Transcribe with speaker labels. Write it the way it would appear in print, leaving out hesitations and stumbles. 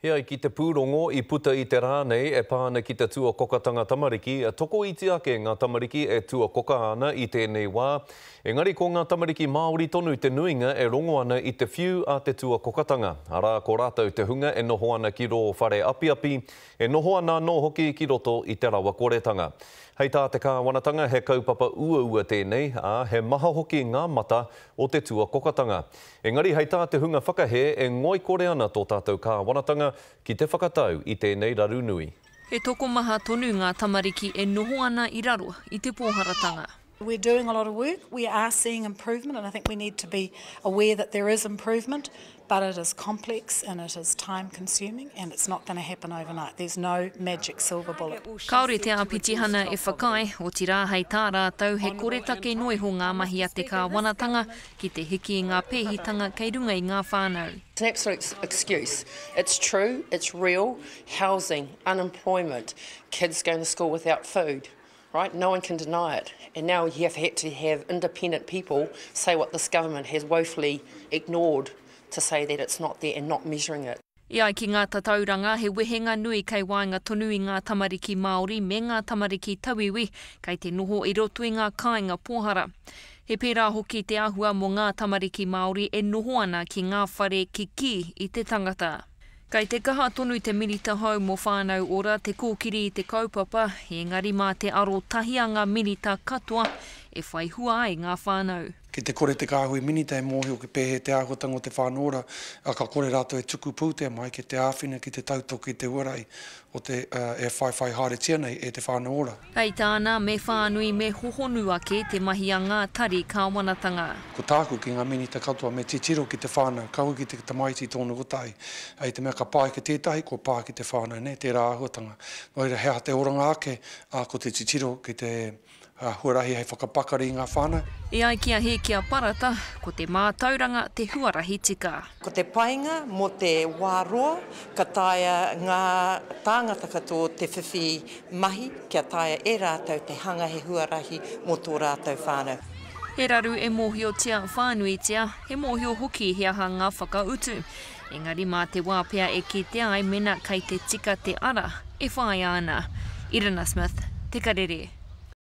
Speaker 1: Hea ki te pūrongo I puta I te rā nei e pāna ki te tua kokatanga tamariki. Toko iti ake ngā tamariki e tua koka ana I tēnei wā. Engari ko ngā tamariki Māori tonu te nuinga e rongo ana I te whiu a te tua kokatanga. Arā ko rātou te hunga e noho ana ki ro whare api, e noho ana no hoki ki roto I te rawa koretanga. Hei tā te kāwanatanga he kaupapa ua tēnei, he maha hoki ngā mata o te tua kokatanga. Engari hei tā te hunga whakahe e ngoi kore ana tō tātou kāwanatanga ki te whakatau I tēnei raru nui.
Speaker 2: He toko maha tonu ngā tamariki e noho ana I raro I te pōharatanga.
Speaker 3: We're doing a lot of work. We are seeing improvement, and I think we need to be aware that there is improvement, but it is complex and it is time-consuming, and it's not going to happen overnight. There's no magic silver bullet.
Speaker 2: Kaore te āpitihana e whakai, o tira hei tā rātou he koretake noiho ngā mahi a te kāwanatanga ki te hiki I ngā pēhitanga kei runga I ngā whānau.
Speaker 4: It's an absolute excuse. It's true, it's real. Housing, unemployment, kids going to school without food. Right? No one can deny it. And now you have had to have independent people say what this government has woefully ignored to say that it's not there and not measuring it.
Speaker 2: Ia ki ngā tatauranga he wehenga nui kei wāinga tonu I ngā tamariki Māori me ngā tamariki Tawiwi kei te noho I roto I ngā kāinga pōhara. He pērā hoki te āhua mo ngā tamariki Māori e noho ana ki ngā whare ki I te tangata. Kei te kaha tonu te minita hau mo whānau ora te kōkiri I te kaupapa, engari mā te aro tahianga minita katoa e whai hua ai ngā whānau.
Speaker 5: Ki te kore te kāhui minita e mōhio ki pēhe te āhuatanga o te whānora, a ka kore rātou e tuku pūtea mai ki te āwhina, ki te tautoki te uarai o te e whai haere tia nei e te whānora.
Speaker 2: Hei tāna me whānui me hohonu ake te mahi a ngā tari kāwanatanga.
Speaker 5: Ko tāku ki ngā minita katoa me titiro ki te whānau, kaua ki te tamaiti tōna kotai. Hei te mea ka pāi ki tētahi, ko pā ki te whānau, ne, te rā āhuatanga. No ira hea te oranga ake, ko te titiro ki te huarahi hei whakapakari I ngā whānau.
Speaker 2: Ia kia he kia parata, ko te mātauranga te huarahi tika.
Speaker 6: Ko te painga mo te wāroa, ka taia ngā tāngata katoa te whiwhi mahi, kia taia e rātou te hanga he huarahi mo tō rātou whānau.
Speaker 2: He raru e mōhio tia whānui tia, he mōhio hoki he aha ngā whakautu. Engari mā te wāpea e ki te ai mena kei te tika te ara, e whai ana. Irina Smith, Te Karere.